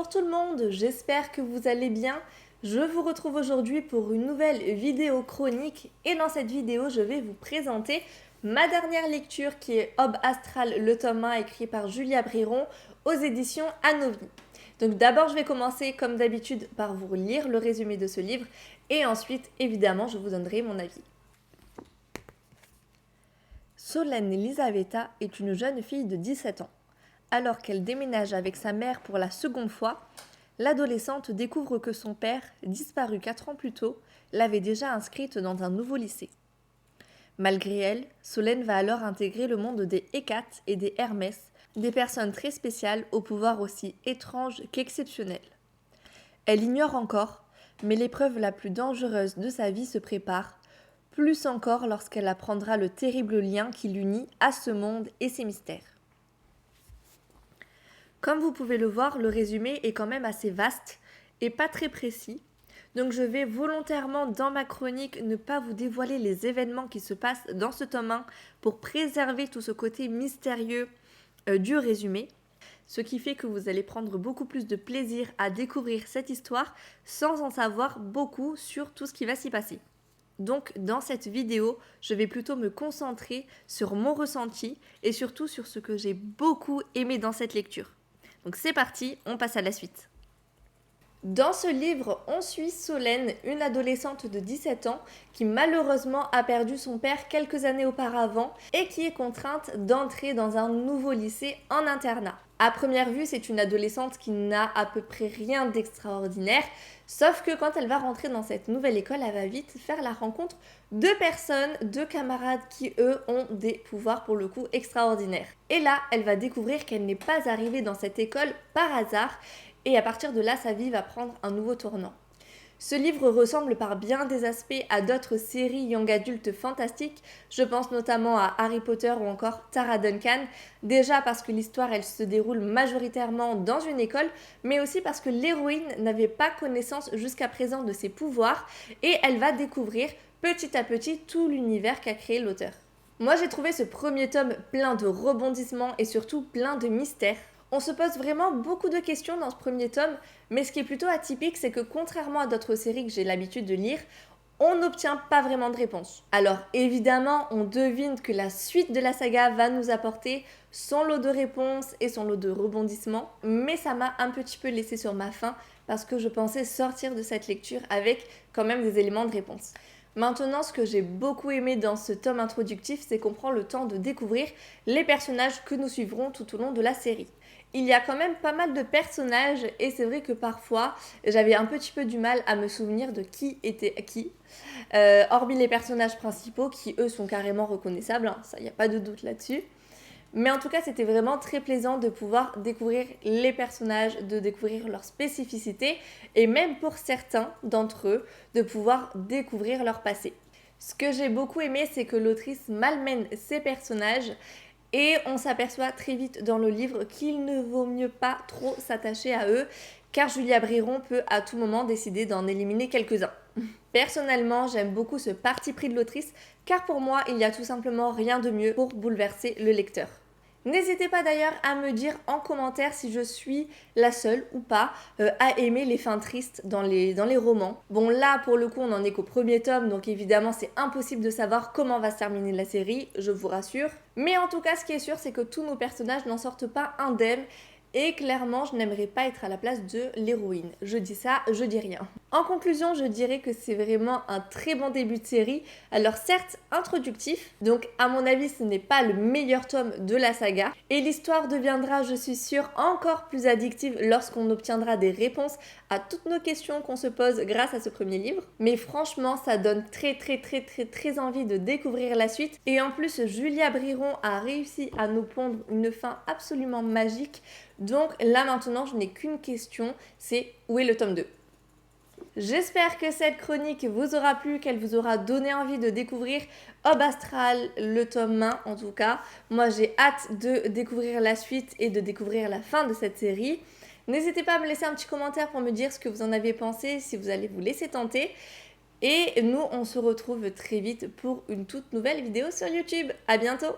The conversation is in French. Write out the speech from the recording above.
Bonjour tout le monde, j'espère que vous allez bien. Je vous retrouve aujourd'hui pour une nouvelle vidéo chronique et dans cette vidéo je vais vous présenter ma dernière lecture qui est Aube Astrale, le tome 1 écrit par Julia Briron aux éditions Anovi. Donc d'abord je vais commencer comme d'habitude par vous lire le résumé de ce livre et ensuite évidemment je vous donnerai mon avis. Solène Elisaveta est une jeune fille de 17 ans. Alors qu'elle déménage avec sa mère pour la seconde fois, l'adolescente découvre que son père, disparu 4 ans plus tôt, l'avait déjà inscrite dans un nouveau lycée. Malgré elle, Solène va alors intégrer le monde des Hécates et des Hermès, des personnes très spéciales au pouvoir aussi étrange qu'exceptionnel. Elle ignore encore, mais l'épreuve la plus dangereuse de sa vie se prépare, plus encore lorsqu'elle apprendra le terrible lien qui l'unit à ce monde et ses mystères. Comme vous pouvez le voir, le résumé est quand même assez vaste et pas très précis. Donc je vais volontairement dans ma chronique ne pas vous dévoiler les événements qui se passent dans ce tome 1 pour préserver tout ce côté mystérieux du résumé. Ce qui fait que vous allez prendre beaucoup plus de plaisir à découvrir cette histoire sans en savoir beaucoup sur tout ce qui va s'y passer. Donc dans cette vidéo, je vais plutôt me concentrer sur mon ressenti et surtout sur ce que j'ai beaucoup aimé dans cette lecture. Donc c'est parti, on passe à la suite. Dans ce livre, on suit Solène, une adolescente de 17 ans qui malheureusement a perdu son père quelques années auparavant et qui est contrainte d'entrer dans un nouveau lycée en internat. À première vue, c'est une adolescente qui n'a à peu près rien d'extraordinaire, sauf que quand elle va rentrer dans cette nouvelle école, elle va vite faire la rencontre de personnes, de camarades qui, eux, ont des pouvoirs pour le coup extraordinaires. Et là, elle va découvrir qu'elle n'est pas arrivée dans cette école par hasard, et à partir de là, sa vie va prendre un nouveau tournant. Ce livre ressemble par bien des aspects à d'autres séries young adultes fantastiques, je pense notamment à Harry Potter ou encore Tara Duncan, déjà parce que l'histoire elle se déroule majoritairement dans une école, mais aussi parce que l'héroïne n'avait pas connaissance jusqu'à présent de ses pouvoirs et elle va découvrir petit à petit tout l'univers qu'a créé l'auteur. Moi j'ai trouvé ce premier tome plein de rebondissements et surtout plein de mystères. On se pose vraiment beaucoup de questions dans ce premier tome, mais ce qui est plutôt atypique, c'est que contrairement à d'autres séries que j'ai l'habitude de lire, on n'obtient pas vraiment de réponse. Alors évidemment, on devine que la suite de la saga va nous apporter son lot de réponses et son lot de rebondissements, mais ça m'a un petit peu laissé sur ma faim parce que je pensais sortir de cette lecture avec quand même des éléments de réponse. Maintenant, ce que j'ai beaucoup aimé dans ce tome introductif, c'est qu'on prend le temps de découvrir les personnages que nous suivrons tout au long de la série. Il y a quand même pas mal de personnages et c'est vrai que parfois j'avais un petit peu du mal à me souvenir de qui était qui, hormis les personnages principaux qui eux sont carrément reconnaissables, hein, ça y a pas de doute là-dessus. Mais en tout cas c'était vraiment très plaisant de pouvoir découvrir les personnages, de découvrir leurs spécificités et même pour certains d'entre eux de pouvoir découvrir leur passé. Ce que j'ai beaucoup aimé c'est que l'autrice malmène ses personnages. Et on s'aperçoit très vite dans le livre qu'il ne vaut mieux pas trop s'attacher à eux, car Julia Briron peut à tout moment décider d'en éliminer quelques-uns. Personnellement, j'aime beaucoup ce parti pris de l'autrice, car pour moi, il n'y a tout simplement rien de mieux pour bouleverser le lecteur. N'hésitez pas d'ailleurs à me dire en commentaire si je suis la seule ou pas à aimer les fins tristes dans les romans. Bon là pour le coup on n'en est qu'au premier tome donc évidemment c'est impossible de savoir comment va se terminer la série, je vous rassure. Mais en tout cas ce qui est sûr c'est que tous nos personnages n'en sortent pas indemnes. Et clairement, je n'aimerais pas être à la place de l'héroïne. Je dis ça, je dis rien. En conclusion, je dirais que c'est vraiment un très bon début de série. Alors certes, introductif, donc à mon avis, ce n'est pas le meilleur tome de la saga. Et l'histoire deviendra, je suis sûre, encore plus addictive lorsqu'on obtiendra des réponses à toutes nos questions qu'on se pose grâce à ce premier livre. Mais franchement, ça donne très envie de découvrir la suite. Et en plus, Julia Briron a réussi à nous pondre une fin absolument magique. Donc là maintenant, je n'ai qu'une question, c'est où est le tome 2 ? J'espère que cette chronique vous aura plu, qu'elle vous aura donné envie de découvrir Aube Astrale, le tome 1 en tout cas. Moi j'ai hâte de découvrir la suite et de découvrir la fin de cette série. N'hésitez pas à me laisser un petit commentaire pour me dire ce que vous en avez pensé, si vous allez vous laisser tenter. Et nous, on se retrouve très vite pour une toute nouvelle vidéo sur YouTube. À bientôt!